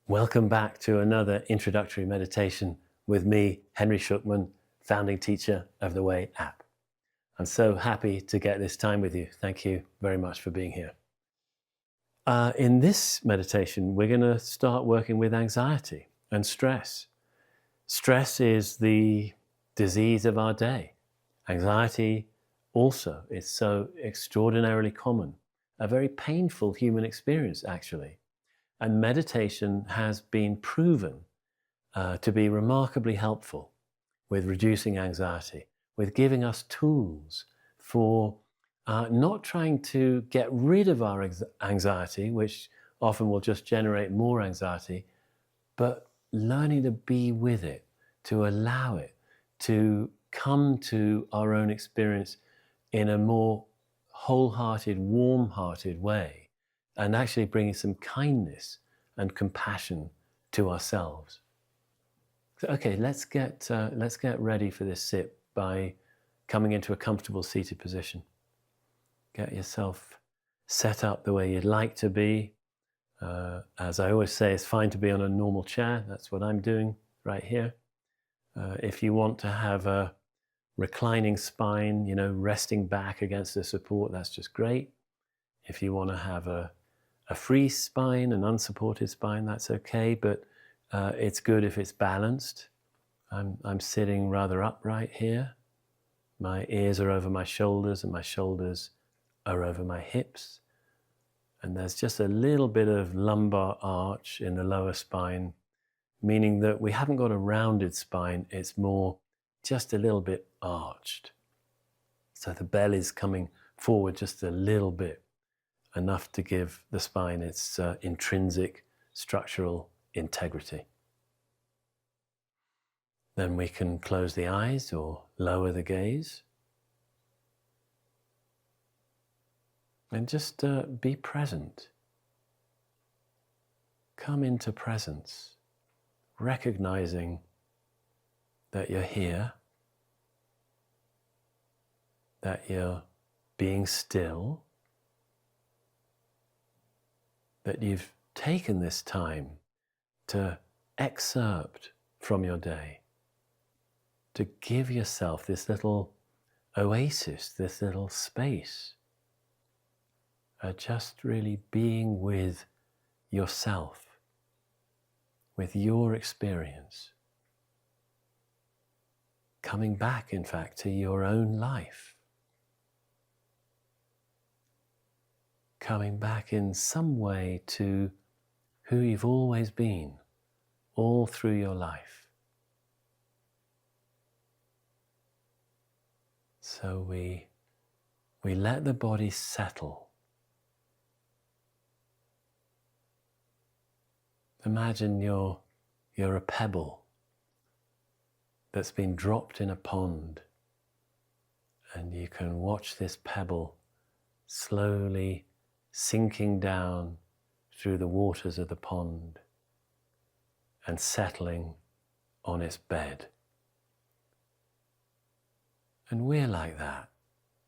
Welcome back to another introductory meditation with me, Henry Shukman, founding teacher of the Way app. I'm so happy to get this time with you. Thank you very much for being here. In this meditation, we're going to start working with anxiety and stress. Stress is the disease of our day. Anxiety also is so extraordinarily common, a very painful human experience, actually. And meditation has been proven to be remarkably helpful with reducing anxiety, with giving us tools for not trying to get rid of our anxiety, which often will just generate more anxiety, but learning to be with it, to allow it to come to our own experience in a more wholehearted, warm-hearted way, and actually bringing some kindness and compassion to ourselves. So, okay, let's get ready for this sit by coming into a comfortable seated position. Get yourself set up the way you'd like to be. As I always say, it's fine to be on a normal chair. That's what I'm doing right here. If you want to have a reclining spine, resting back against the support, that's just great. If you want to have a free spine, an unsupported spine, that's okay, but it's good if it's balanced. I'm sitting rather upright here. My ears are over my shoulders and my shoulders are over my hips. And there's just a little bit of lumbar arch in the lower spine, meaning that we haven't got a rounded spine, it's more just a little bit arched. So the belly's coming forward just a little bit, enough to give the spine its intrinsic structural integrity. Then we can close the eyes or lower the gaze. And just be present. Come into presence, recognizing that you're here, that you're being still, that you've taken this time to excerpt from your day, to give yourself this little oasis, this little space, just really being with yourself, with your experience, coming back, in fact, to your own life, coming back in some way to who you've always been, all through your life. So we let the body settle. Imagine you're a pebble that's been dropped in a pond, and you can watch this pebble slowly sinking down through the waters of the pond and settling on its bed. And we're like that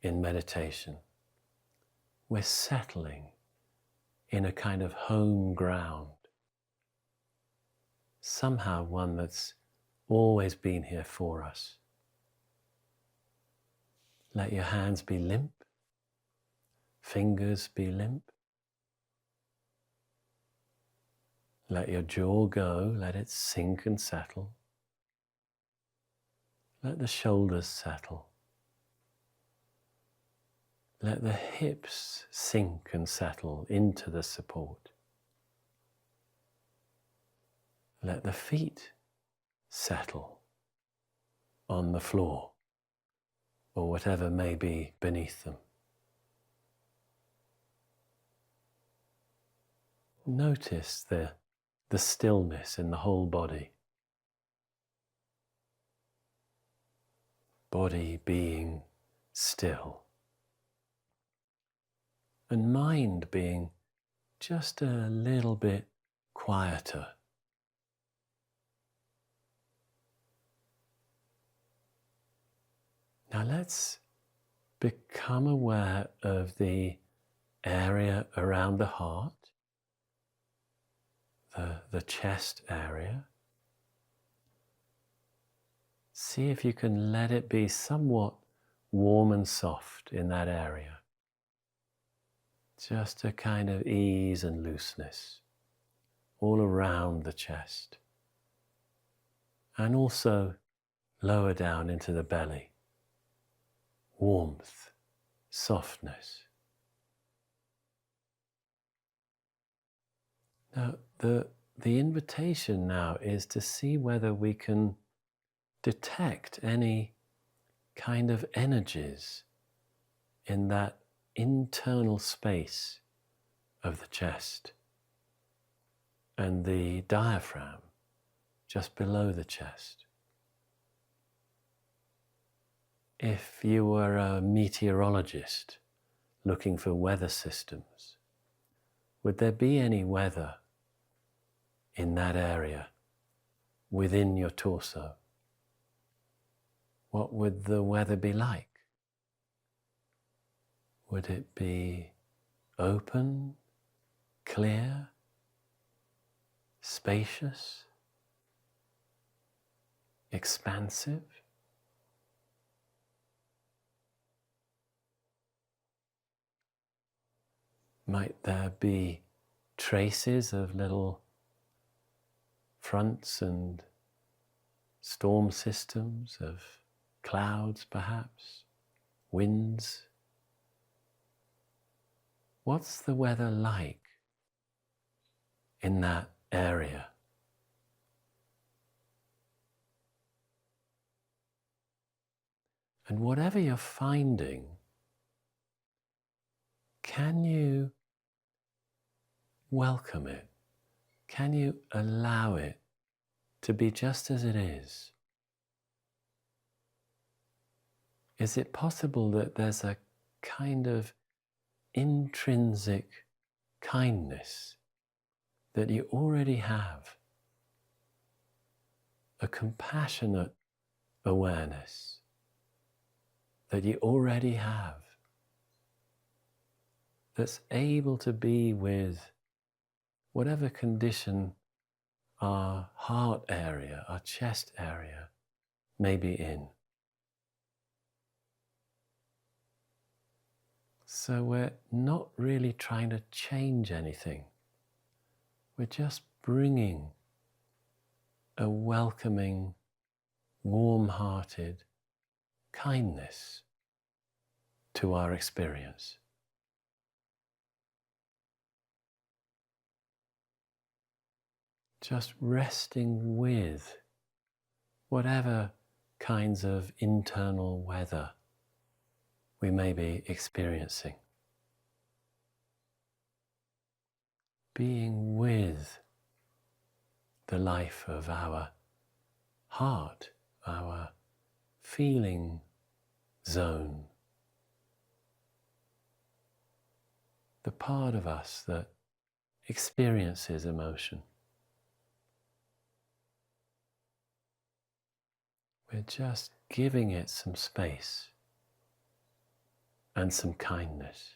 in meditation. We're settling in a kind of home ground, somehow one that's always been here for us. Let your hands be limp, fingers be limp. Let your jaw go, let it sink and settle. Let the shoulders settle. Let the hips sink and settle into the support. Let the feet settle on the floor or whatever may be beneath them. Notice the stillness in the whole body. Body being still. And mind being just a little bit quieter. Now let's become aware of the area around the heart, the chest area. See if you can let it be somewhat warm and soft in that area. Just a kind of ease and looseness all around the chest. And also lower down into the belly. Warmth, softness. Now, the invitation now is to see whether we can detect any kind of energies in that internal space of the chest and the diaphragm just below the chest. If you were a meteorologist looking for weather systems, would there be any weather in that area within your torso? What would the weather be like? Would it be open, clear, spacious, expansive? Might there be traces of little fronts and storm systems, of clouds perhaps, winds? What's the weather like in that area? And whatever you're finding, can you welcome it? Can you allow it to be just as it is? Is it possible that there's a kind of intrinsic kindness that you already have? A compassionate awareness that you already have, that's able to be with whatever condition our heart area, our chest area may be in. So we're not really trying to change anything. We're just bringing a welcoming, warm-hearted kindness to our experience. Just resting with whatever kinds of internal weather we may be experiencing. Being with the life of our heart, our feeling zone, the part of us that experiences emotion. We're just giving it some space and some kindness.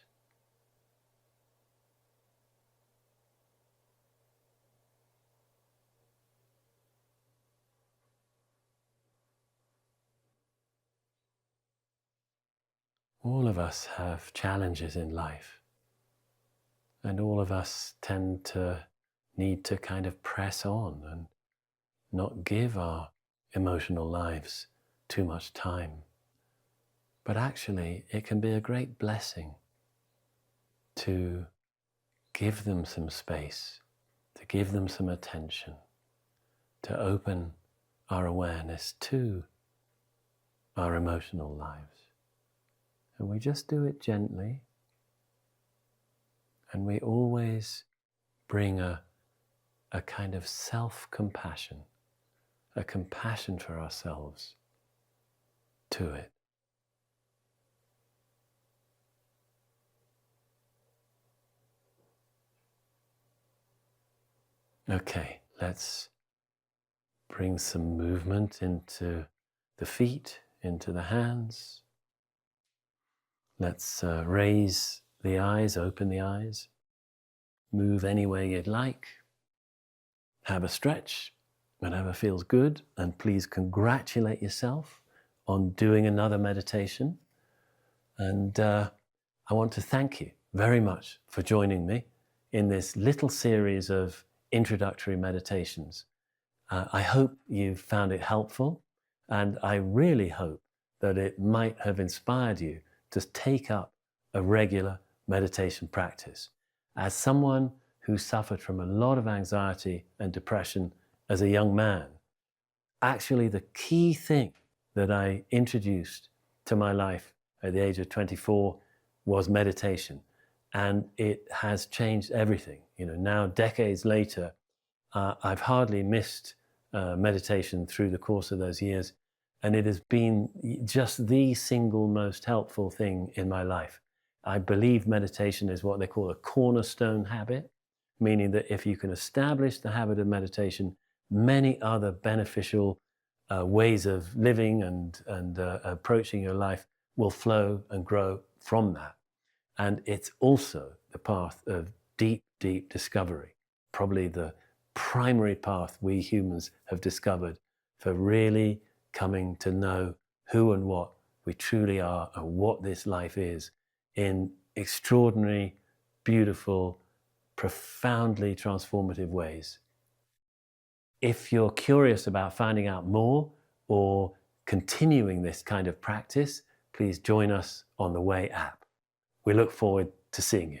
All of us have challenges in life, and all of us tend to need to kind of press on and not give our emotional lives too much time. But actually, it can be a great blessing to give them some space, to give them some attention, to open our awareness to our emotional lives. And we just do it gently, and we always bring a kind of self-compassion, a compassion for ourselves to it. Okay, let's bring some movement into the feet, into the hands. Let's raise the eyes, open the eyes, move any way you'd like. have a stretch, whatever feels good, and please congratulate yourself on doing another meditation. And I want to thank you very much for joining me in this little series of introductory meditations. I hope you found it helpful, and I really hope that it might have inspired you to take up a regular meditation practice. As someone who suffered from a lot of anxiety and depression as a young man, actually the key thing that I introduced to my life at the age of 24 was meditation. And it has changed everything. Now decades later, I've hardly missed meditation through the course of those years. And it has been just the single most helpful thing in my life. I believe meditation is what they call a cornerstone habit, meaning that if you can establish the habit of meditation, many other beneficial ways of living and approaching your life will flow and grow from that. And it's also the path of deep, deep discovery, probably the primary path we humans have discovered for really coming to know who and what we truly are and what this life is in extraordinary, beautiful, profoundly transformative ways. If you're curious about finding out more or continuing this kind of practice, please join us on the Way app. We look forward to seeing you.